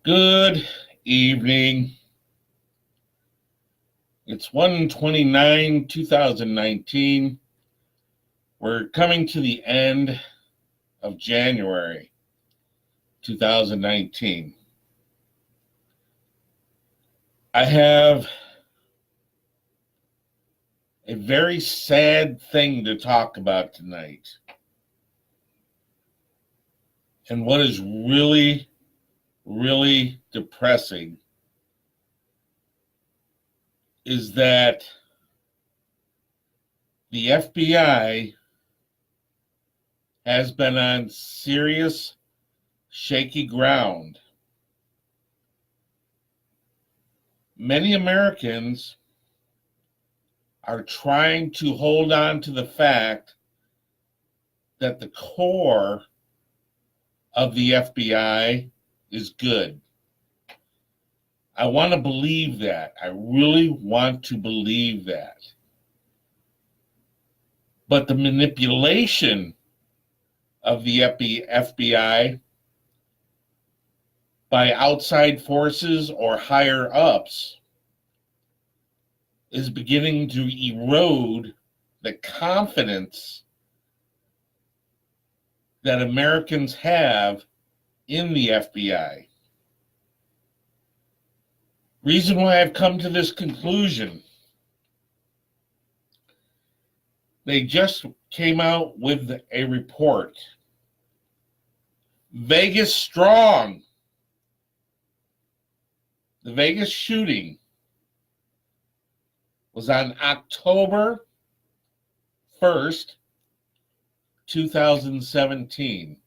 Good evening. It's 1/29, 2019. We're coming to the end of January 2019. I have a very sad thing to talk about tonight. And what is really, really depressing is that the FBI has been on serious shaky ground. Many Americans are trying to hold on to the fact that the core of the FBI is good. I want to believe that. I really want to believe that. But the manipulation of the FBI by outside forces or higher ups is beginning to erode the confidence that Americans have in the FBI. Reason why I've come to this conclusion: they just came out with a report. Vegas strong. The Vegas shooting was on October 1st, 2017.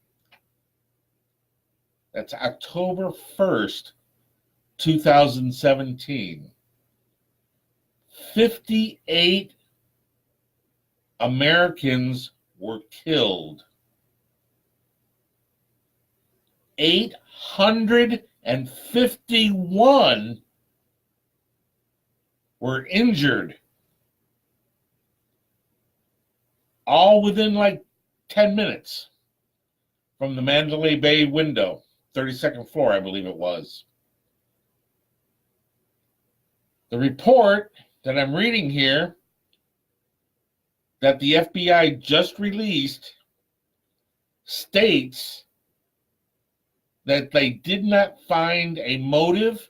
That's October 1st, 2017. 58 Americans were killed. 851 were injured. All within like 10 minutes from the Mandalay Bay window, 32nd floor, I believe it was. The report that I'm reading here that the FBI just released states that they did not find a motive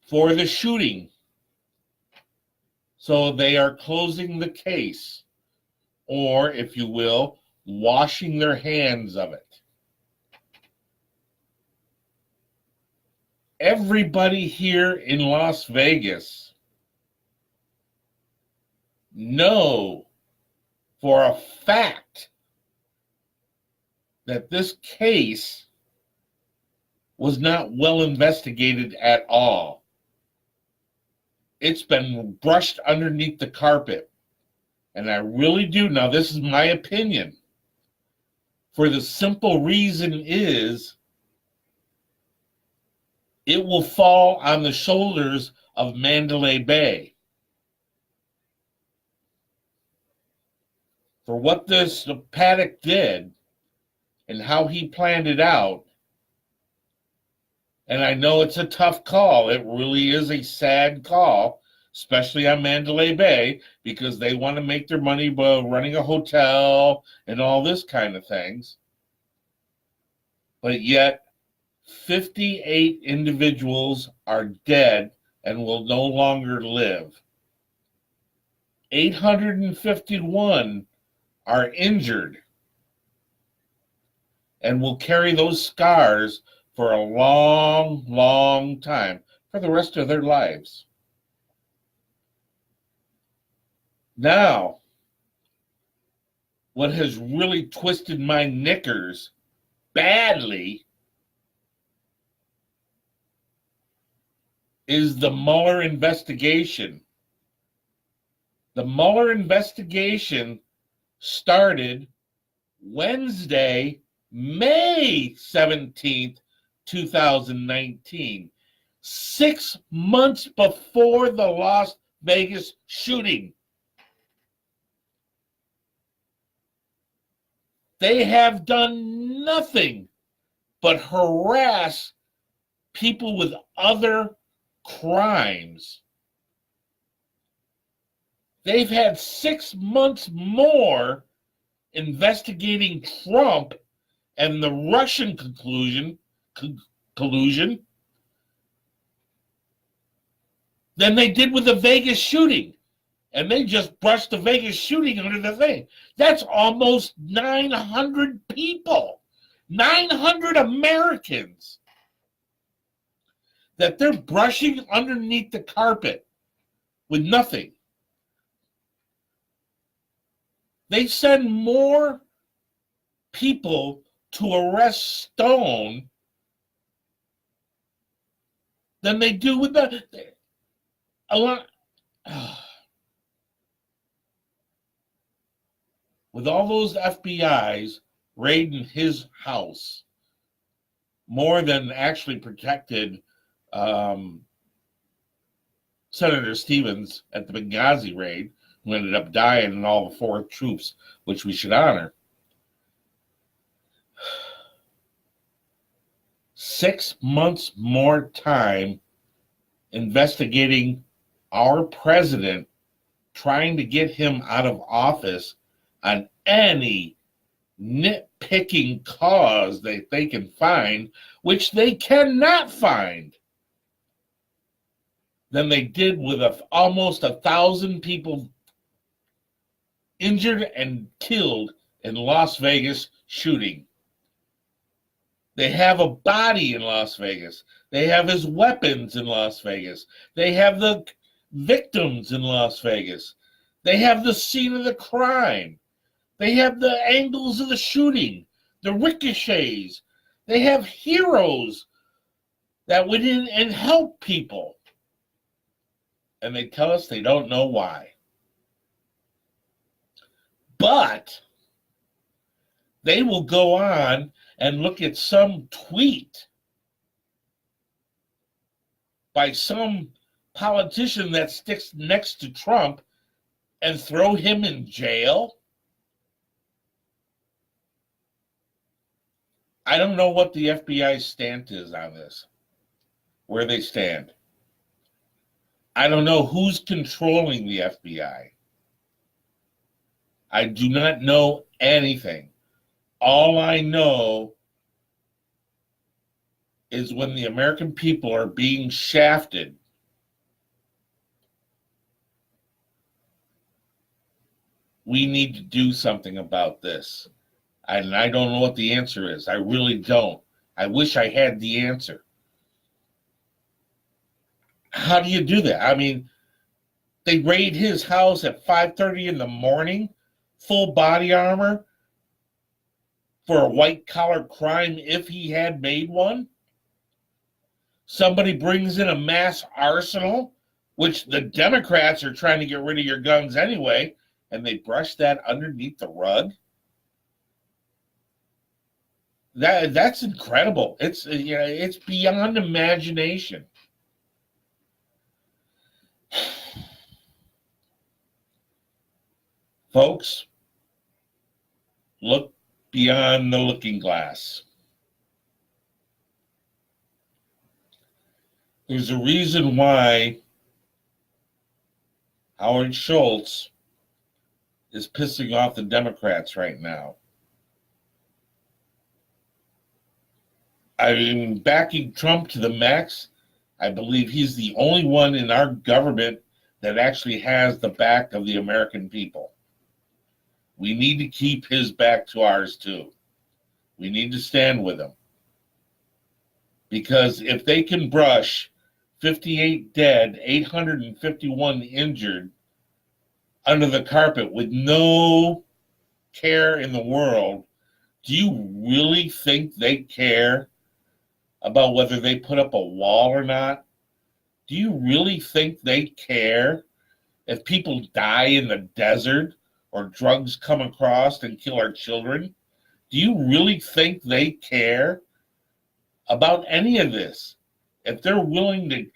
for the shooting. So they are closing the case, or, if you will, washing their hands of it. Everybody here in Las Vegas know for a fact that this case was not well investigated at all. It's been brushed underneath the carpet. And I really do. Now, this is my opinion. For the simple reason is it will fall on the shoulders of Mandalay Bay. For what this Paddock did and how he planned it out, and I know it's a tough call. It really is a sad call, especially on Mandalay Bay, because they want to make their money by running a hotel and all this kind of things. But yet, 58 individuals are dead and will no longer live. 851 are injured and will carry those scars for a long, long time, for the rest of their lives. Now, what has really twisted my knickers badly is the Mueller investigation. The Mueller investigation started Wednesday, May 17th, 2019, 6 months before the Las Vegas shooting. They have done nothing but harass people with other crimes. They've had 6 months more investigating Trump and the Russian collusion than they did with the Vegas shooting. And they just brushed the Vegas shooting under the thing. That's almost 900 people, 900 Americans that they're brushing underneath the carpet with nothing. They send more people to arrest Stone than they do with a lot. With all those FBIs raiding his house, more than actually protected Senator Stevens at the Benghazi raid, who ended up dying, and all the 4 troops, which we should honor. 6 months more time investigating our president, trying to get him out of office on any nitpicking cause that they can find, which they cannot find, than they did with almost 1,000 people injured and killed in Las Vegas shooting. They have a body in Las Vegas. They have his weapons in Las Vegas. They have the victims in Las Vegas. They have the scene of the crime. They have the angles of the shooting, the ricochets. They have heroes that went in and helped people. And they tell us they don't know why. But they will go on and look at some tweet by some politician that sticks next to Trump and throw him in jail. I don't know what the FBI's stance is on this, where they stand. I don't know who's controlling the FBI. I do not know anything. All I know is when the American people are being shafted, we need to do something about this. And I don't know what the answer is. I really don't. I wish I had the answer. How do you do that? I mean, they raid his house at 5:30 in the morning, full body armor, for a white-collar crime if he had made one. Somebody brings in a mass arsenal, which the Democrats are trying to get rid of your guns anyway, and they brush that underneath the rug. That's incredible. It's beyond imagination. Folks, look beyond the looking glass. There's a reason why Howard Schultz is pissing off the Democrats right now. I'm backing Trump to the max. I believe he's the only one in our government that actually has the back of the American people. We need to keep his back to ours too. We need to stand with him. Because if they can brush 58 dead, 851 injured under the carpet with no care in the world, do you really think they care about whether they put up a wall or not? Do you really think they care if people die in the desert or drugs come across and kill our children? Do you really think they care about any of this? If they're willing to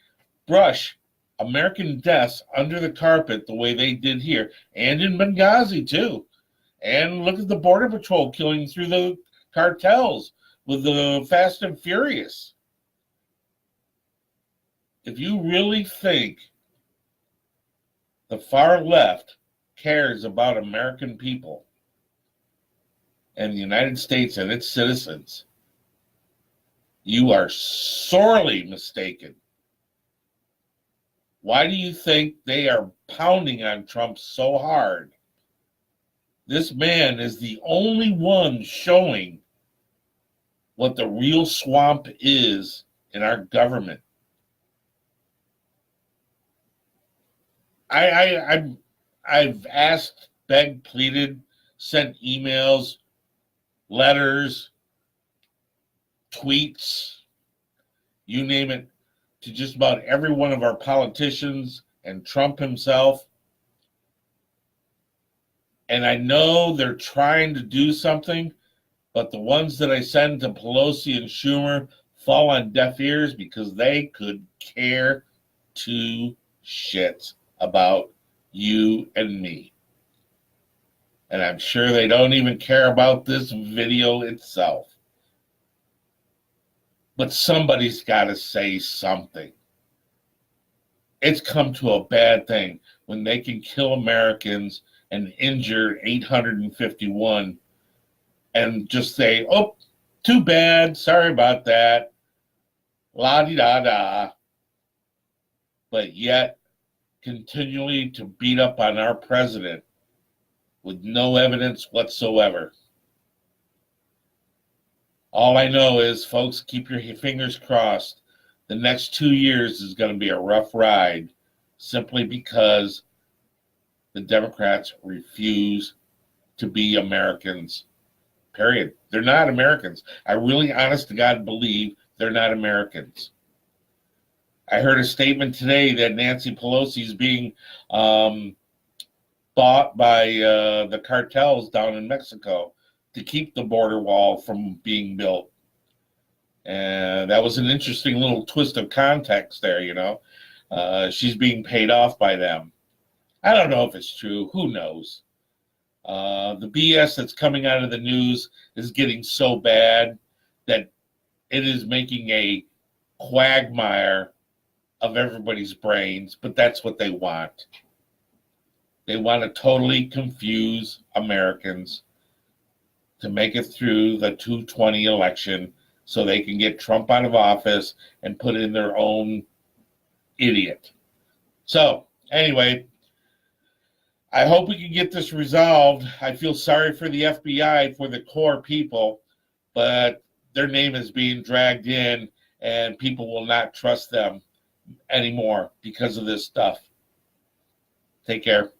brush American deaths under the carpet the way they did here, and in Benghazi too, and look at the Border Patrol killing through the cartels, with the Fast and Furious. If you really think the far left cares about American people and the United States and its citizens, you are sorely mistaken. Why do you think they are pounding on Trump so hard? This man is the only one showing what the real swamp is in our government. I've asked, begged, pleaded, sent emails, letters, tweets, you name it, to just about every one of our politicians and Trump himself. And I know they're trying to do something, but the ones that I send to Pelosi and Schumer fall on deaf ears because they could care two shits about you and me. And I'm sure they don't even care about this video itself. But somebody's got to say something. It's come to a bad thing when they can kill Americans and injure 851 and just say, oh, too bad, sorry about that, la-di-da-da, but yet continually to beat up on our president with no evidence whatsoever. All I know is, folks, keep your fingers crossed. The next 2 years is going to be a rough ride simply because the Democrats refuse to be Americans, period. They're not Americans. I really, honest to God, believe they're not Americans. I heard a statement today that Nancy Pelosi is being bought by the cartels down in Mexico to keep the border wall from being built. And that was an interesting little twist of context there, you know. She's being paid off by them. I don't know if it's true. Who knows? The BS that's coming out of the news is getting so bad that it is making a quagmire of everybody's brains, but that's what they want. They want to totally confuse Americans to make it through the 2020 election so they can get Trump out of office and put in their own idiot. So, anyway, I hope we can get this resolved. I feel sorry for the FBI, for the core people, but their name is being dragged in and people will not trust them anymore because of this stuff. Take care.